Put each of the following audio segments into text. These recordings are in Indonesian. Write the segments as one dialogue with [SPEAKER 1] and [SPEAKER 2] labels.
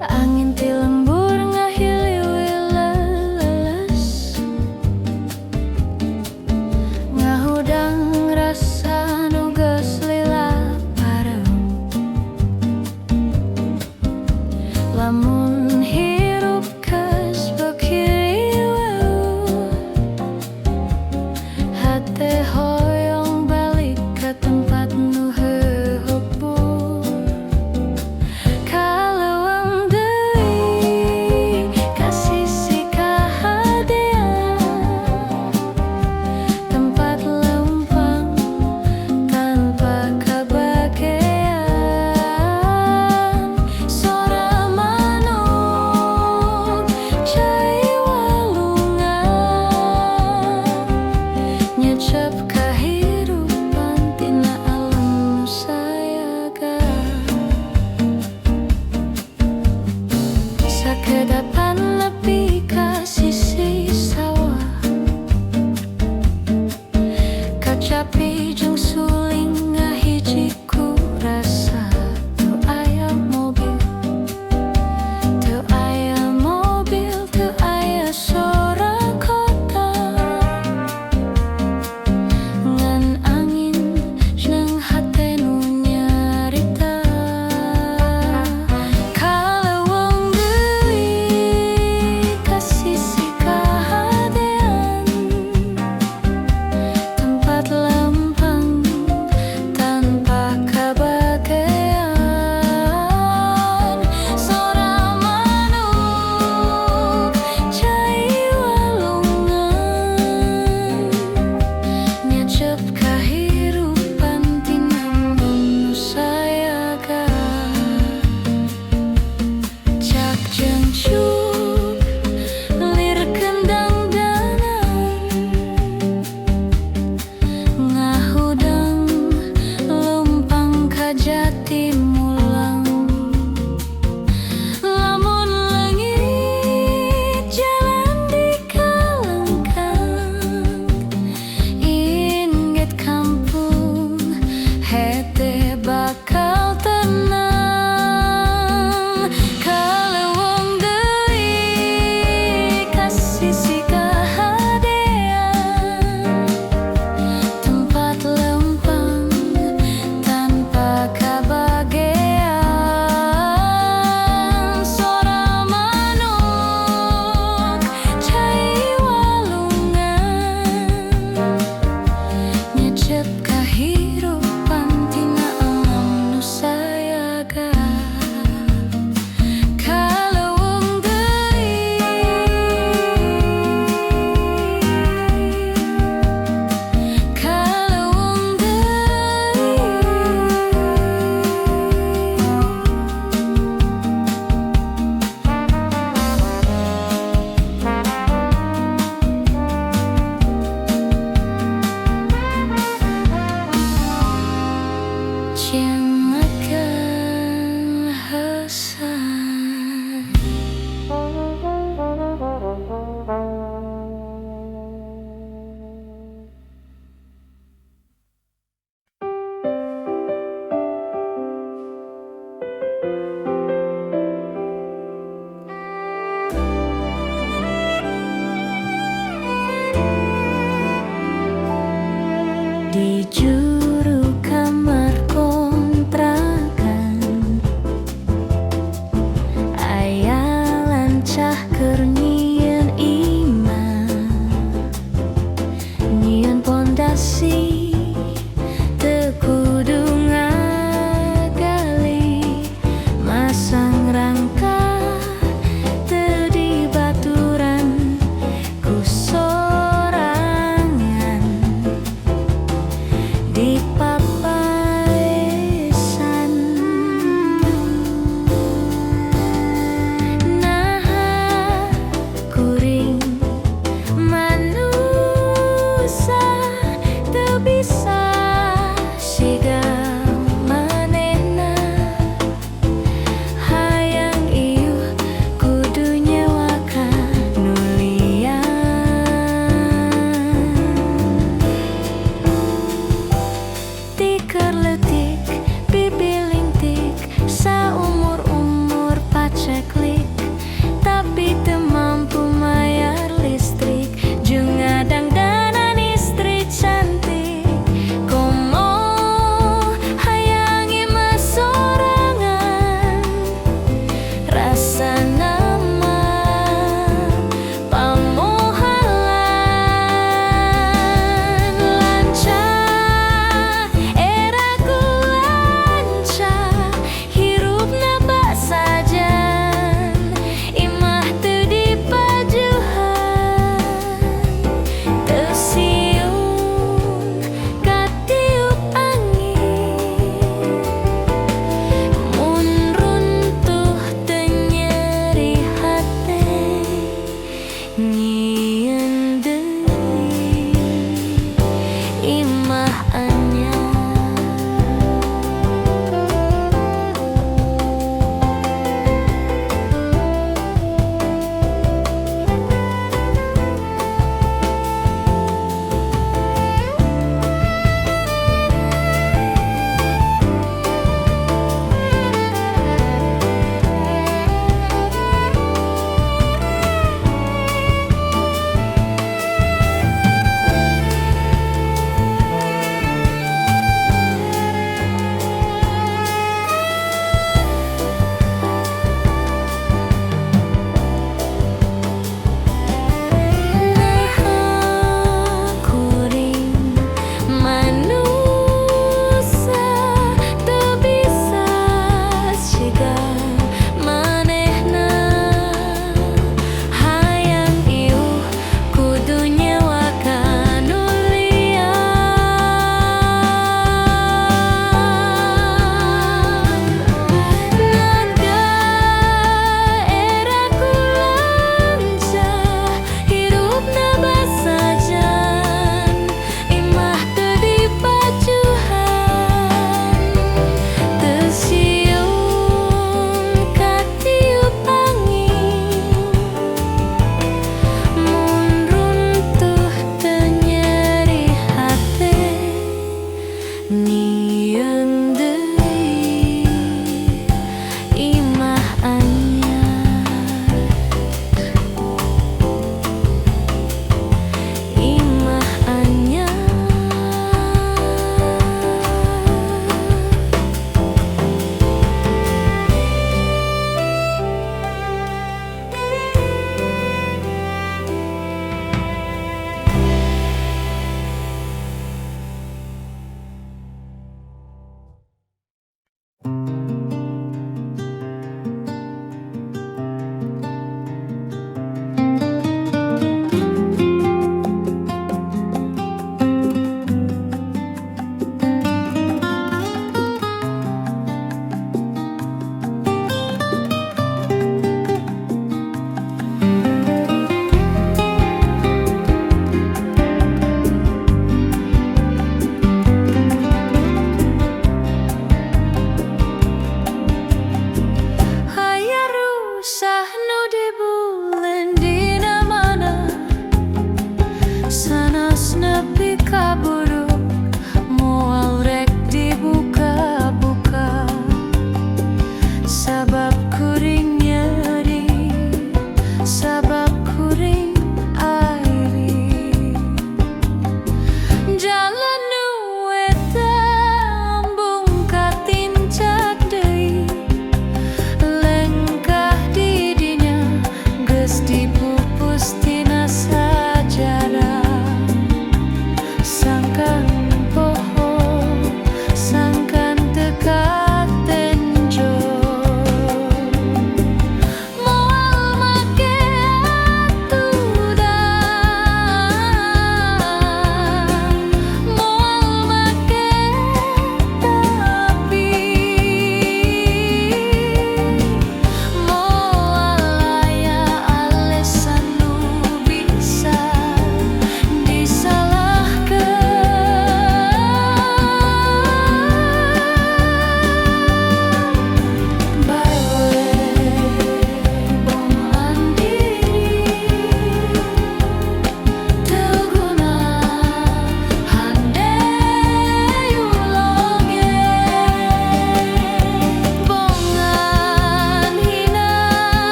[SPEAKER 1] Angin ti lembur ngahili wileles, ngahudang rasa nugas lila parem. Lamun hirup kes bekiriweu, hate hoyong balik ke tempat nu heuheup. Kaleuweung deui ka sisi kahadean, tempat lempang tanpa kabagean. Sora manuk cai walungan, nyecep kahirupan tina alam nu sayaga. Sakedapan nepi ka sisi sawah, kacapi jeung suling ngahiji ku rasa. Teu aya mobil, teu aya mobil, teu aya sora kota, ngan angin jeung hate nu nyarita. Kaleuweung deui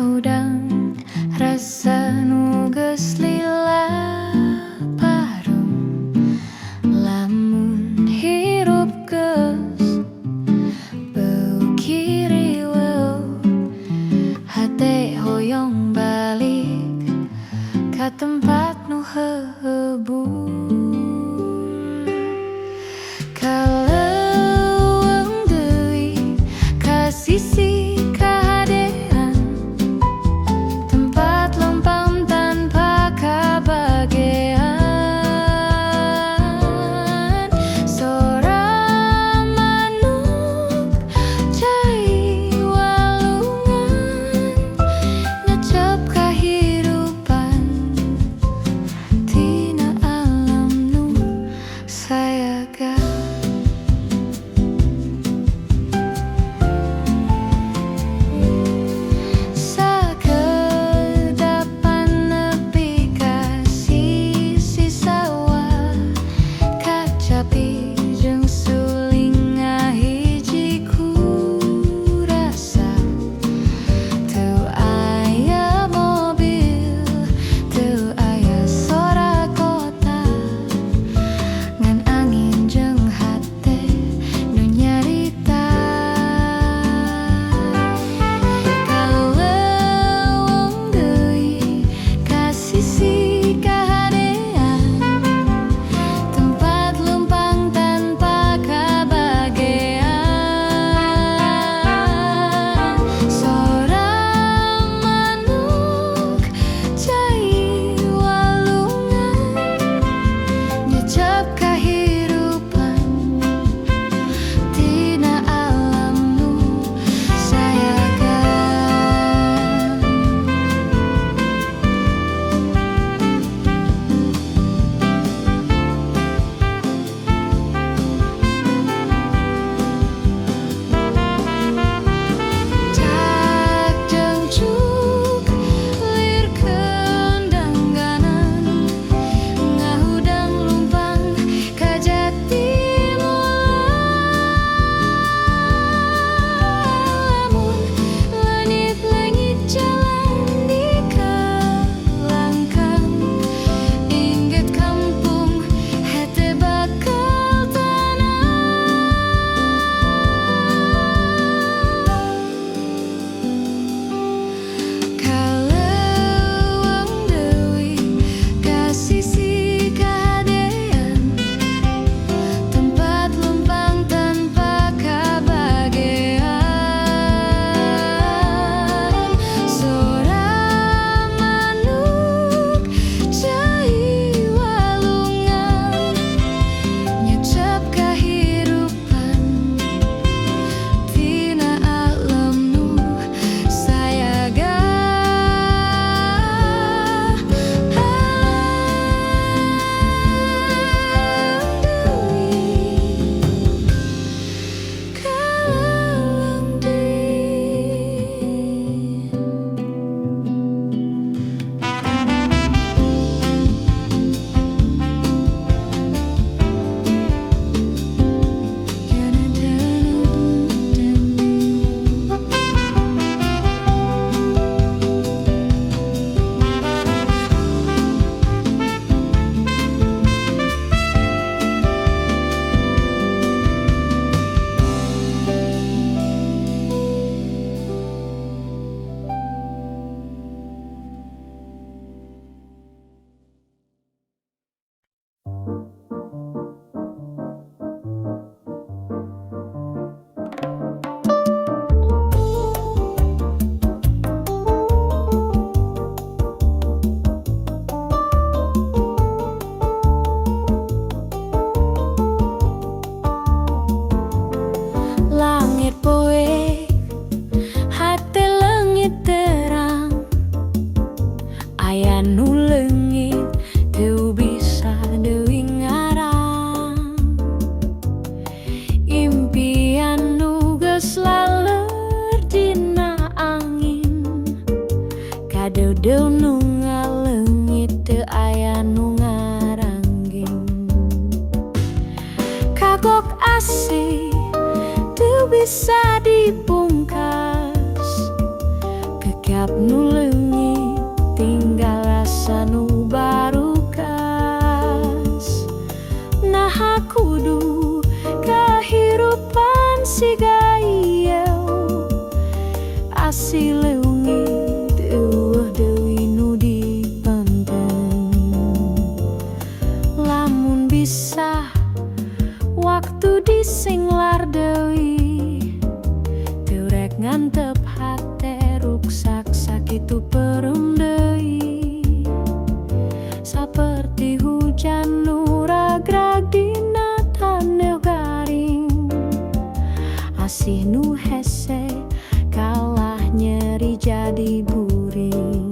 [SPEAKER 1] ngaudang rasa nu geus lila parum lamun hirup geus beu kiriweuh hate hoyong balik ka tempat nu heuheuh. Kaleuweung deui ka sisi kahadean tempat lempang tanpa kabagean. Sora manuk cai walungan ngecap kahirupan tina alam nu sayaga. Deudeuh nu ngaleungit teu aya nu ngarangging. Kagok asih teu bisa dipungkas, kecap nu leungit tinggal rasa nu baru kas. Nah kudu kahirupan siga ieu asih leungit eueuh deui nu dipenten. Lamun bisa waktu disinglar deui teu rek ngantep hate ruksak sakitu perum deui. Saperti hujan nu ragrag dina taneuh garing, asih nu hese kalah nyeri jadi buring.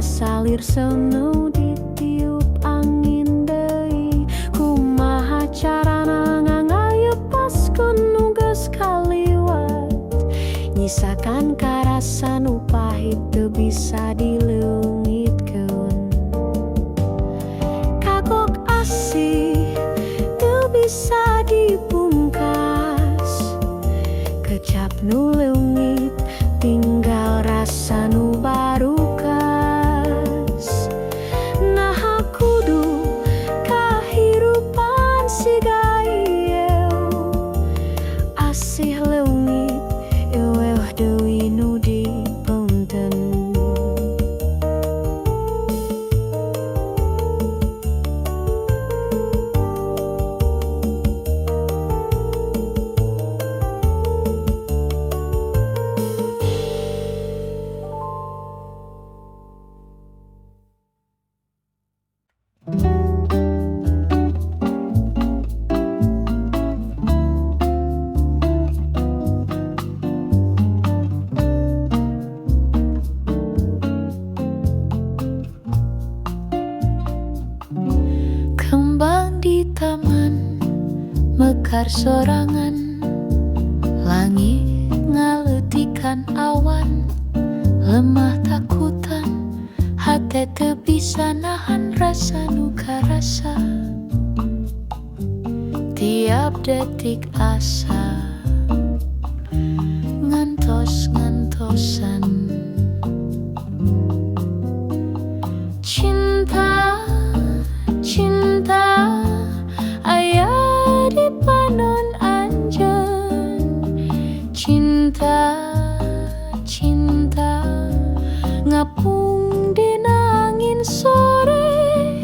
[SPEAKER 1] Salir semu ditiup angin deui, kumaha carana ngangayeupas nu geus kaliwat, nyisakan karasa nu pahit teu bisa dileungitkeun. Kagok asih teu bisa dipungkas, kecap nu leungit tinggal rasa nu baru kas. Asih leungit eueuh deui nu dipenten. Kembang di taman mekar sorangan, langit ngaletikan awan, lemah takutan hate teu bisa nahan rasa nu karasa. Tiap detik asa ngantos-ngantosan. Cinta aya di panon anjeun. Cinta ngapung dina angin sore,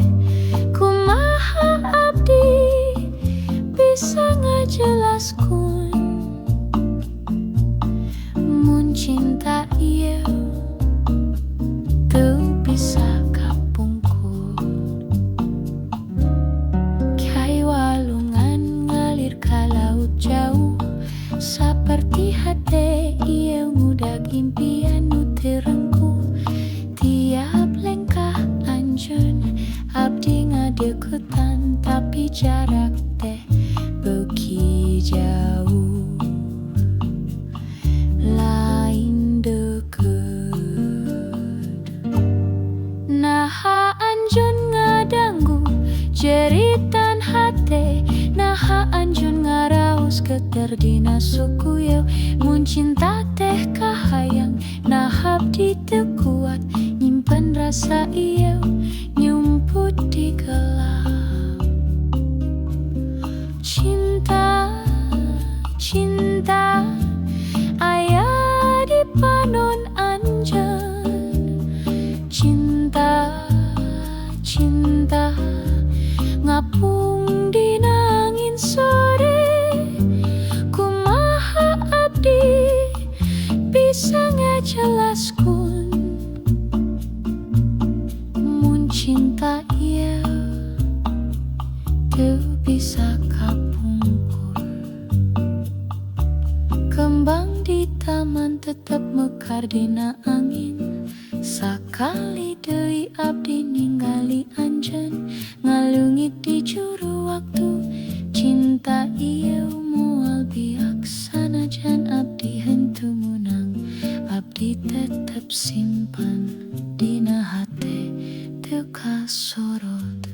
[SPEAKER 1] kumaha abdi bisa ngajelaskeun mun cinta ieu teu bisa seperti hate ieu ngudag impian nu terengku. Tiap lengkah anjeun abdi ngadeuketan, tapi jarak teh beuki jauh. Lain deukeut naha anjeun ngadanggu jeritan hate, naha anjeun ngaraos geter dina suku yeu. Mun cinta teh kahayang nah abdi teu kuat nyimpen rasa ieu nyumput di gelap. Cinta aya di panon anjeun. Cinta ngapung dina angin sore, kumaha abdi bisa ngajelaskeun mun cinta ieu teu bisa mekar dina angin. Sakali deui abdi ningali anjeun, ngalungit di juru waktu. Cinta ieu moal biak sanajan abdi henteu munang, abdi tetep simpan dina hate teu kasorot.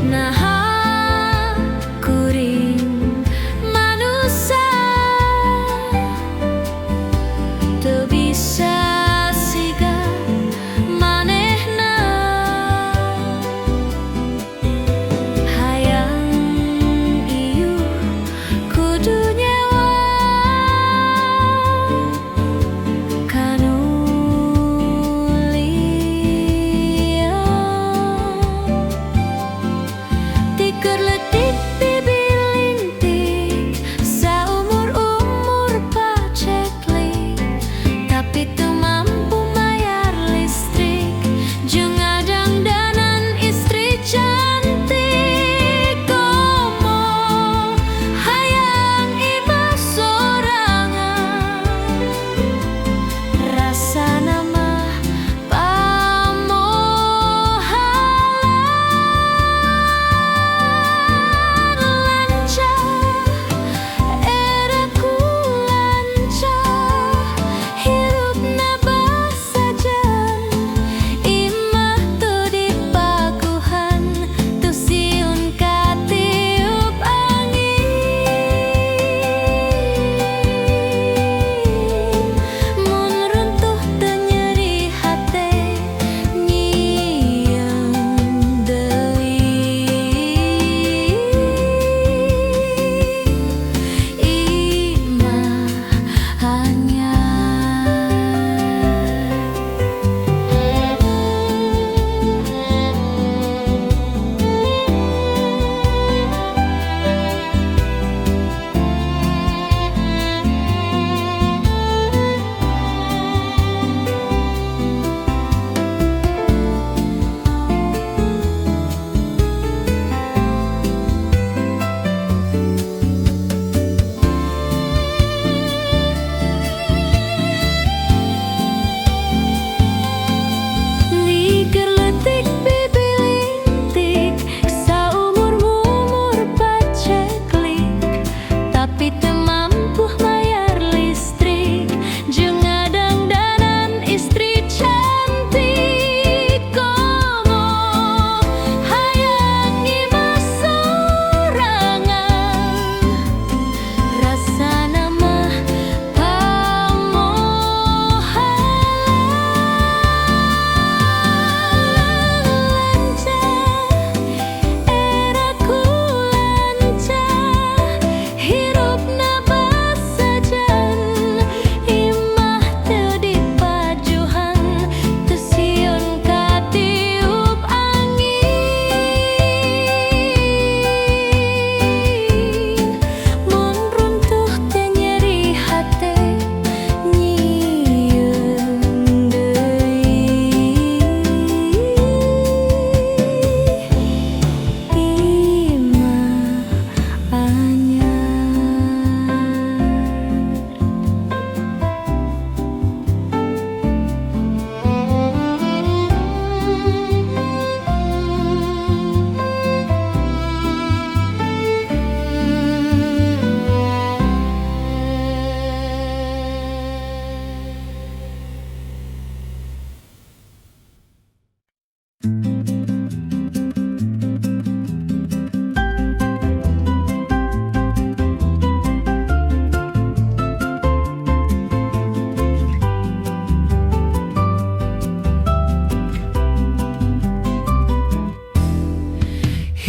[SPEAKER 2] Nah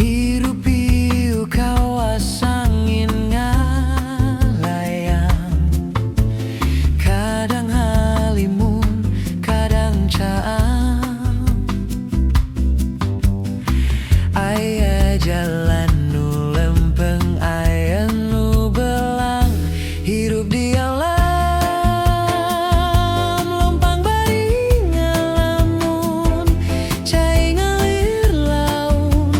[SPEAKER 2] Hirup piu kawas angin ngalayang, kadang halimun, kadang caam. Aya jalan nu lempeng, aya nu belang. Hirup di alam lompang bari ngalamun, cai ngalir laut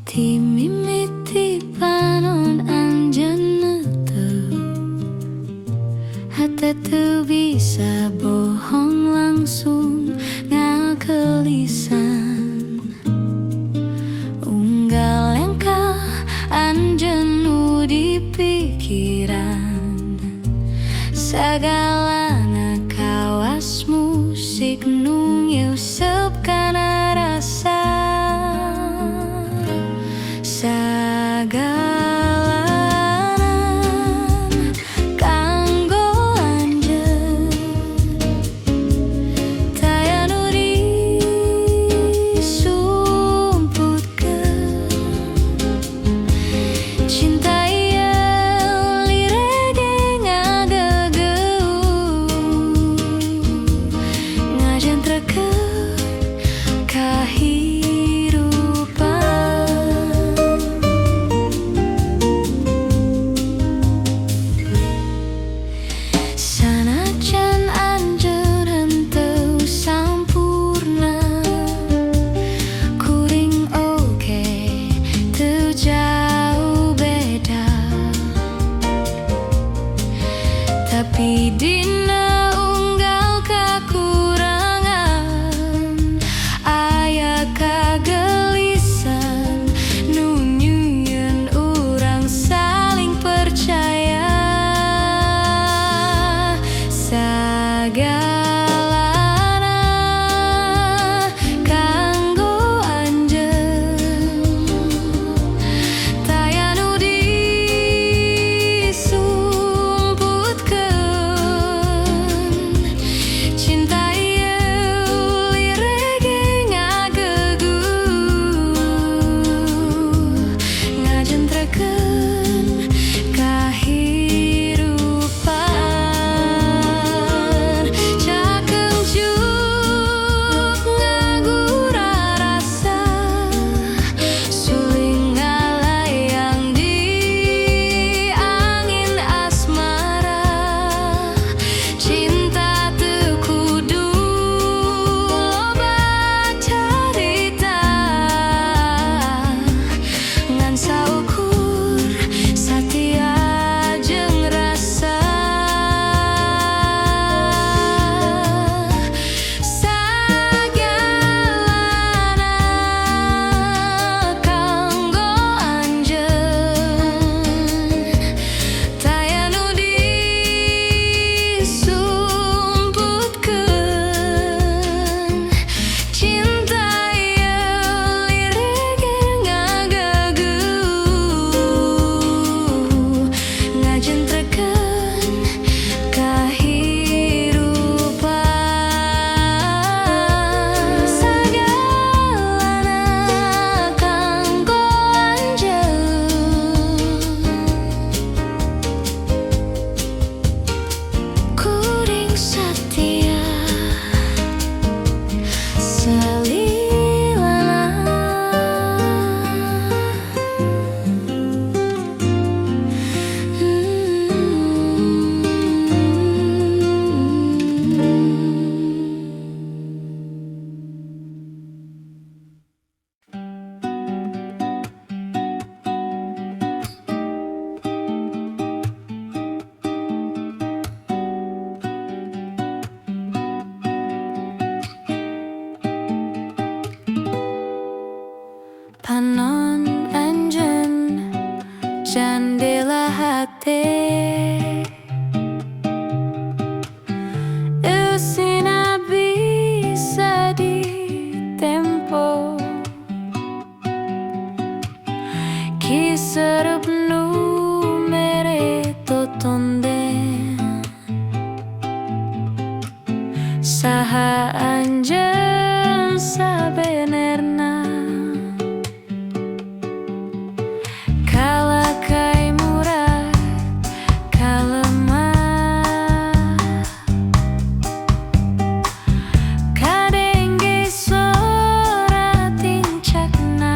[SPEAKER 1] Ti mimiti panon anjana tu hata tu bisa bohong langsung ngakelisan unggal engkau anjanu di pikiran segala kawas musik nung yusep kana rasa sagalanan kanggo anjeun tayanu disumputkeun cinta ieu lirege ngagegeu ngajentrekeun sanajan anjeun henteu sampurna kuring oge teu jauh beda tapi dina unggal kakurangan aya kagelisan nu nyieun urang saling percaya sagalana kanggo anjeun tayanu disumputkeun cinta ieu lirege ngagegeu ngajentrekeun kahirupan cakeung juk ngagura rasa suling ngalayang di angin asmara cinta teu kudu loba carita ngan saukur satia jeung rasa sagalana kanggo anjeun tayanu disumputkeun cinta ieu lirege ngagegeu ngajentrekeun kahirupan sagalana kanggo anjeun kuring satia panon anjeun jandela hate eusina bisa ditempo kiseureub nu mere totonden saha anjeun sabenerna kalakai murah kalemah kadengge sora tincakna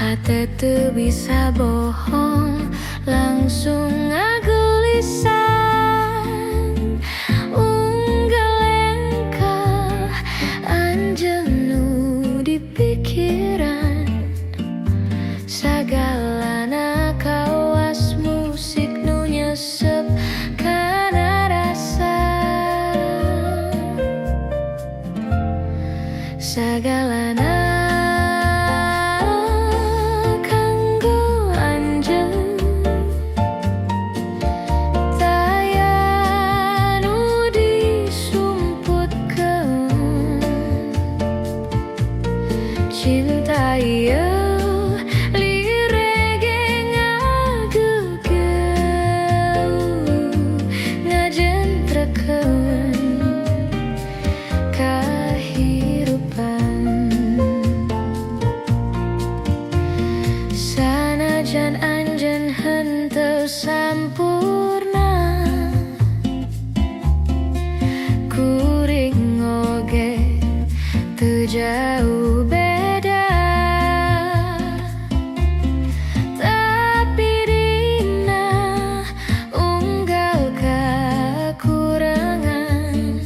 [SPEAKER 1] hati teu bisa bohong, langsung ngagulisan. Unggal engkau anjeun nu di pikiran, sagalana kawas musik nu nyesep kana rasa. Sagalana kanggo anjeun, taya nu disumputkeun. Cinta ieu lirege ngagegeu, ngajentrekeun kahirupan. Sanajan anjeun henteu sampurna, kuring oge teu jauh beda. Tapi dina unggal kakurangan,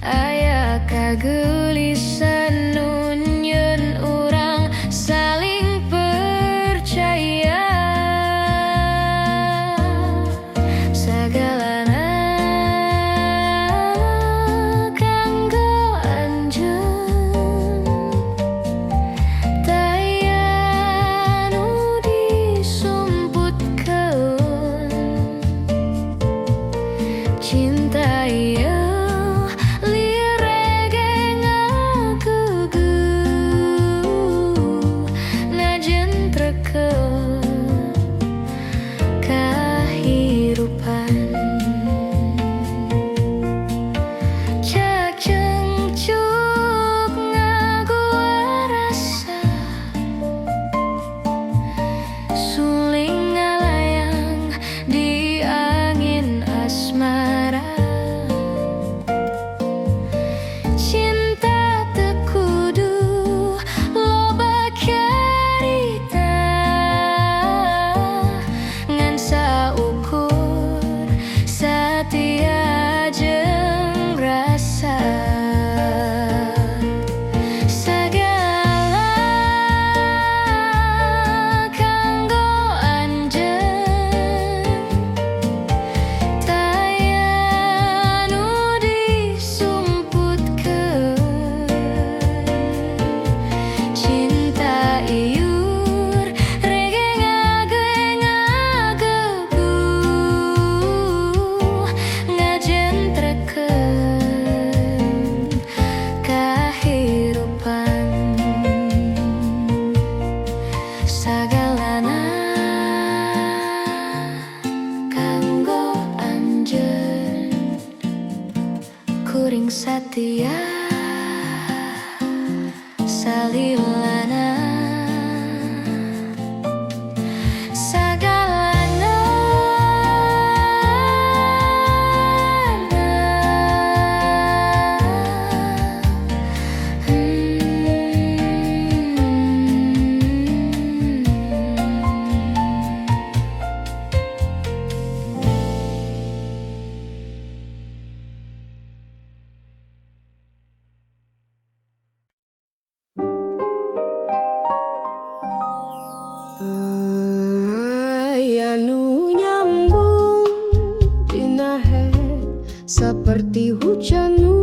[SPEAKER 1] aya kageelisan nu nyieun urang saling percaya. Sagalana kanggo anjeun, taya nu disumputkeun. Cinta ieu lirege ngagegeu, ngajentrekeun kahirupan. Cak cengcuk ngaguar rasa, suling ngalayang di angin asmara. Cinta teu kudu loba carita, ngan saukur satia jeung rasa. Sagala kanggo anjeun, taya nu disumputkeun. Cinta iur rege ngagegeu, ngajentrekeun kahirupan. Sagalana kanggo anjeun, kuring satia salilana. Sagalana
[SPEAKER 3] anu nyambung dina he seperti hujan nu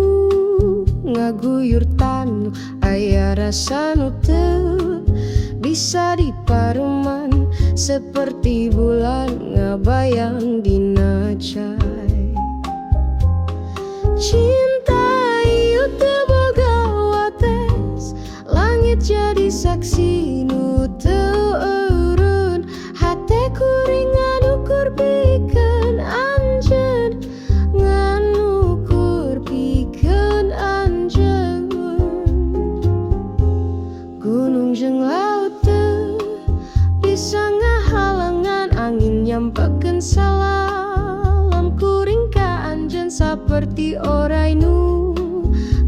[SPEAKER 3] ngaguyur tanu, aya rasa nu teu bisa diparuman, seperti bulan ngabayang dina cai. Cinta ieu teu boga wates, langit jadi saksi nu teu eureun. Hate kuring nganukur pikeun anjeun, nganukur pikeun anjeun. Gunung jeung laut teu bisa ngahalangan angin nyampakeun salam kuring ka anjeun, saperti orai nu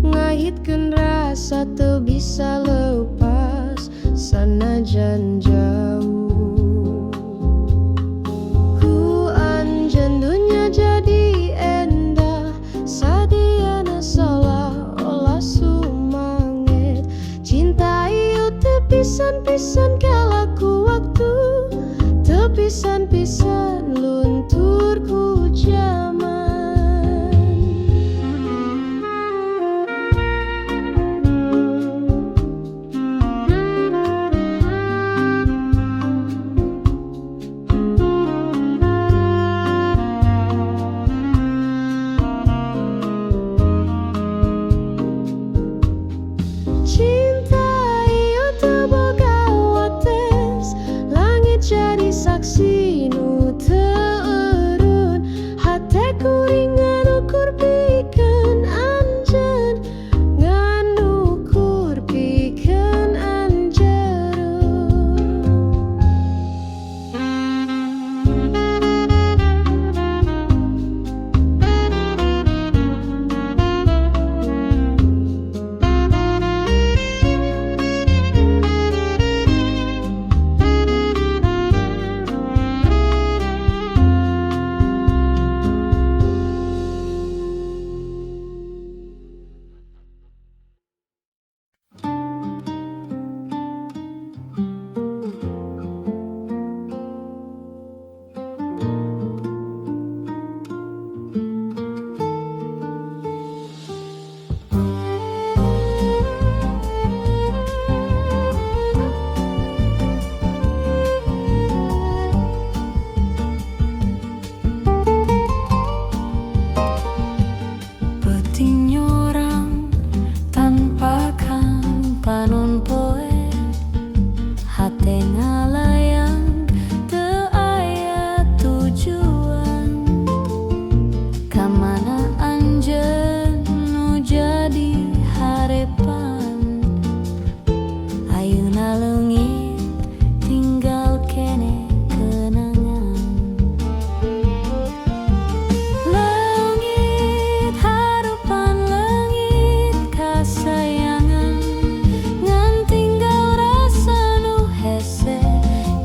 [SPEAKER 3] ngahitkeun rasa teu bisa lepas. Sanajan Pisan-pisan kalaku waktu, tepisan-pisan lunturku zaman. Cinta iyo teboga wates, langit jadi saksi nu teurun. Hateku ringan ukur pikeun anjeun, ngan ukur pikeun anjeun.
[SPEAKER 1] Penting nyorang tanpa kan panon poe, hate ngalayang teu aya tujuan. Kamana anjeun nu jadi harepan, ayeuna leungit tinggal keneh kenangan. Leungit harupan leungit kasayangan, ngan tinggal rasa nu hese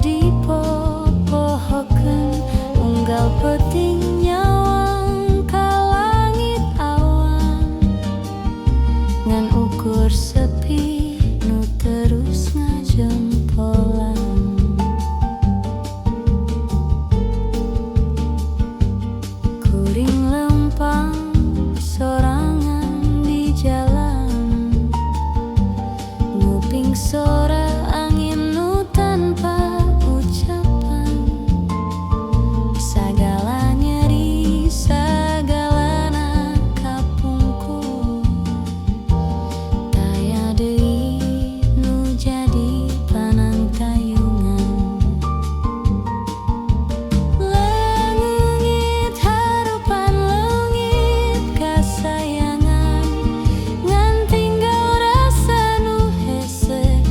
[SPEAKER 1] dipopohokeun. Unggal peuting nyawang ka langit awan, ngan ukur sepi nu terus ngajempolan. Kuring lempang sorangan di jalan, nguping sora angin nu tanpa ucapan. Sagala nyeri, sagalana kapungkur, taya deui nu jadi panangtayungan. Leungit harupan leungit kasayangan, ngan tinggal rasa nu hese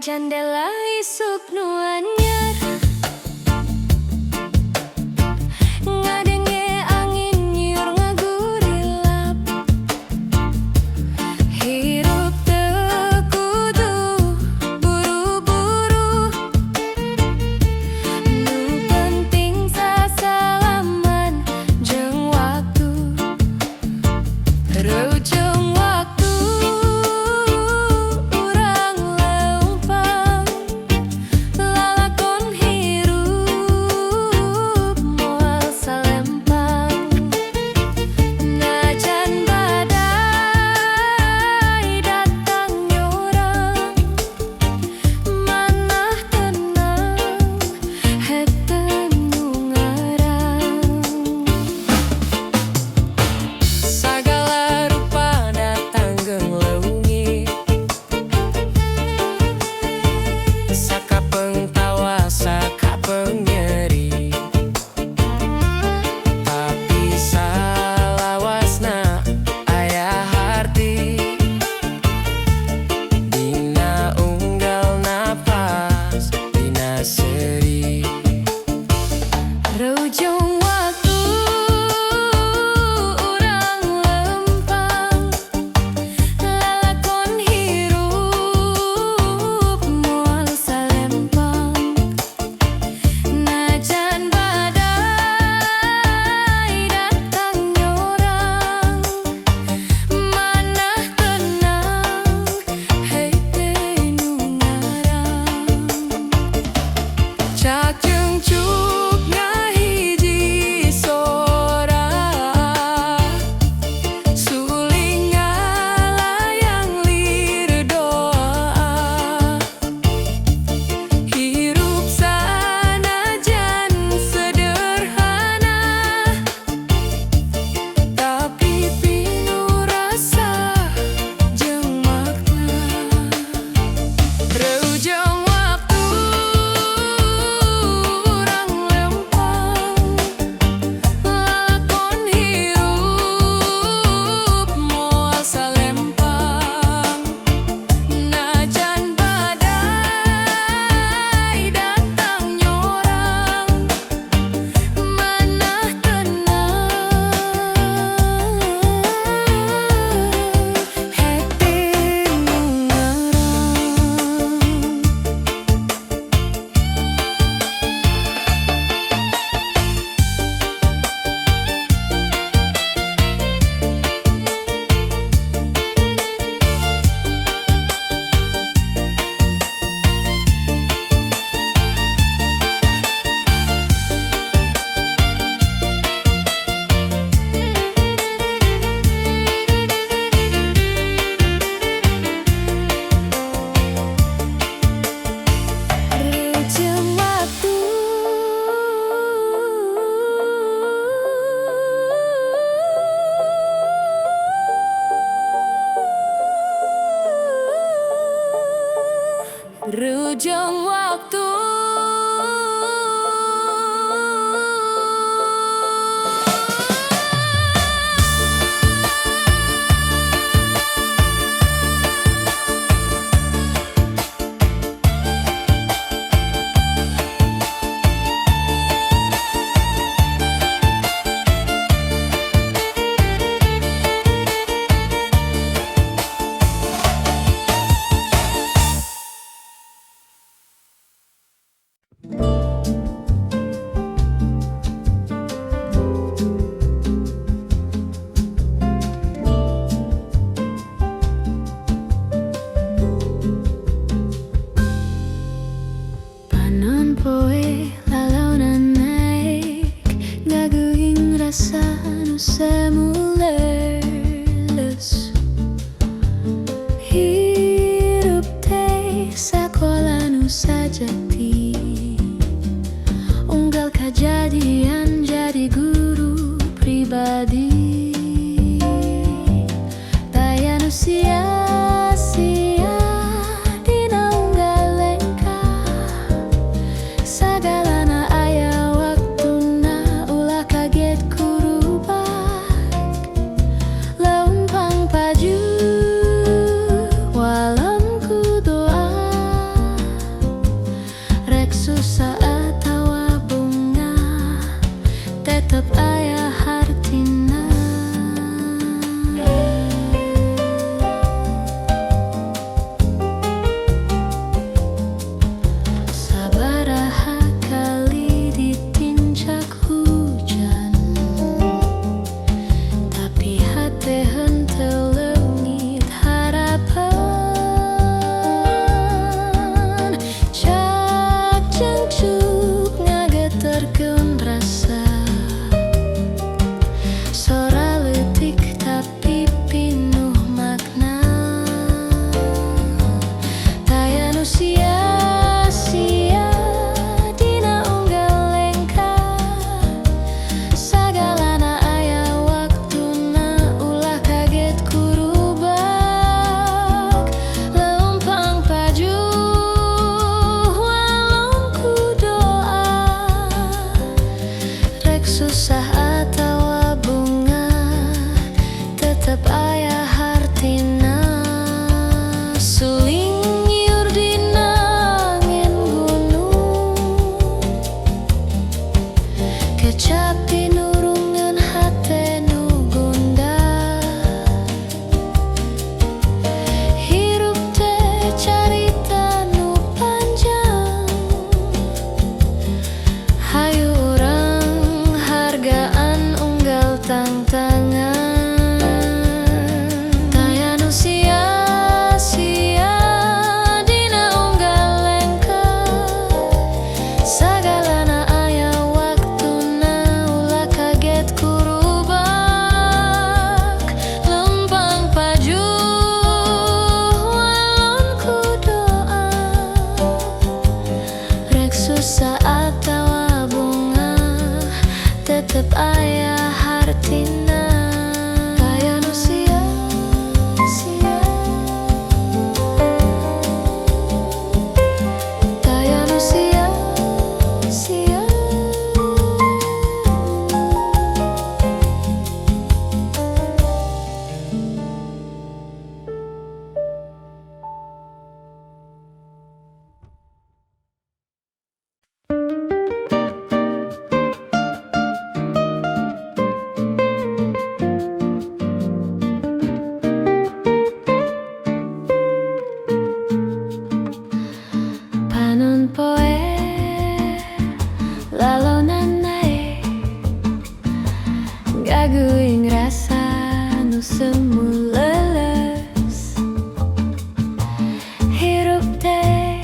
[SPEAKER 1] jendela isuk nu anyar ngadenge angin nyur ngagurilap hirup teu kudu buru-buru nu penting sasalaman jeung waktu reujung waktu urang leumpang lalakon hirup moal salempang najan badai datang nyorang manah tenang hete nu ngarang
[SPEAKER 2] Sagala rupa datang gengleungit Sakapeng tawa, sakapeng nyeri Tapi salawasna aya harti Dina unggal napas, dina seri
[SPEAKER 1] reujung waktu urang lempang lalakon hirup moal salempang najan badai datang nyorang manah tenang hete nu ngarang
[SPEAKER 2] Cak jeung cuknya hiji sora Suling ngalayang lir doa Hirup sanajan sederhana Tapi pinuh rasa jeung makna Reujung waktu urang lempang lalakon hirup moal salempang najan badai datang nyorang manah tenang hete nu ngarang reujung waktu reujung waktu
[SPEAKER 1] ayah hartina suling nyiur di nangin gunung kecap tinurungan hate nu gondah hirup teh carita nu panjang hayu urang hargaan unggal tangtangan taya nu sia-sia dina unggal lengkap sagalana aya waktuna ulah kaget kurubak lempang paju walon ku doa rek susah atawa bunga tetep aya hartina taya nu sia-sia taya nu sia-sia panon poe lalonan nae gaguing rasa nu semu leles hirup teh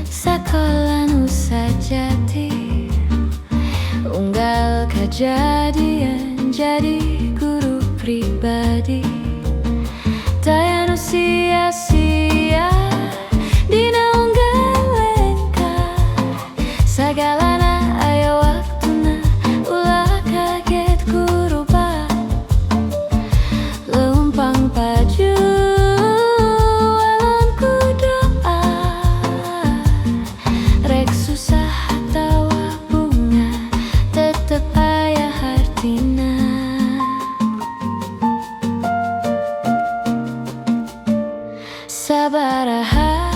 [SPEAKER 1] sakola nu sajati unggal kejadian jadi guru pribadi taya nu sia-sia dina unggal lengkap sagalana aya waktuna ulah kaget kurubak leumpang paju walon ku doa rek susah atawa bunga tetep aya hartina sabaraha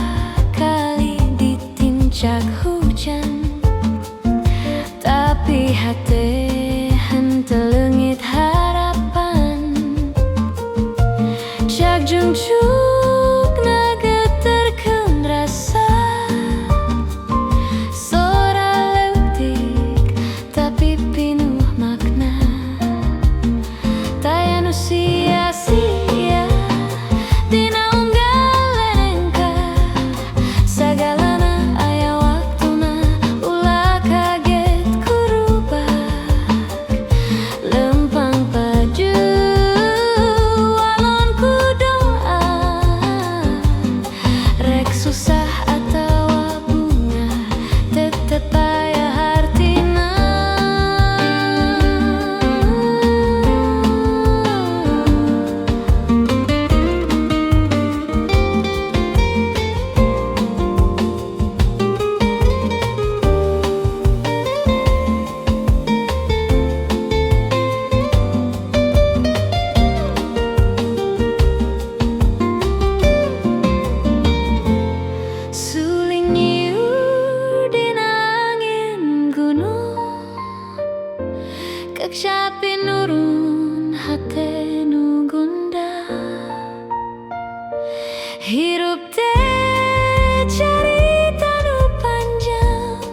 [SPEAKER 1] kali ditincak hujan tapi hate henteu leungit harapan cak jungcukna geterkeun rasa sora leutik tapi pinuh makna taya nu sia-sia dina unggal lengkap sagalana aya waktuna ulah kaget kurubak lempang paju walon ku doa rek susah atawa bunga tetep aya hartina suling nyiur di nangin gunung kecap tinurun hate nu gondah hirup teh carita nu panjang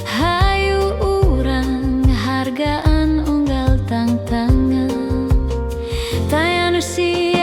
[SPEAKER 1] hayu urang hargaan unggal tangtangan taya nu sia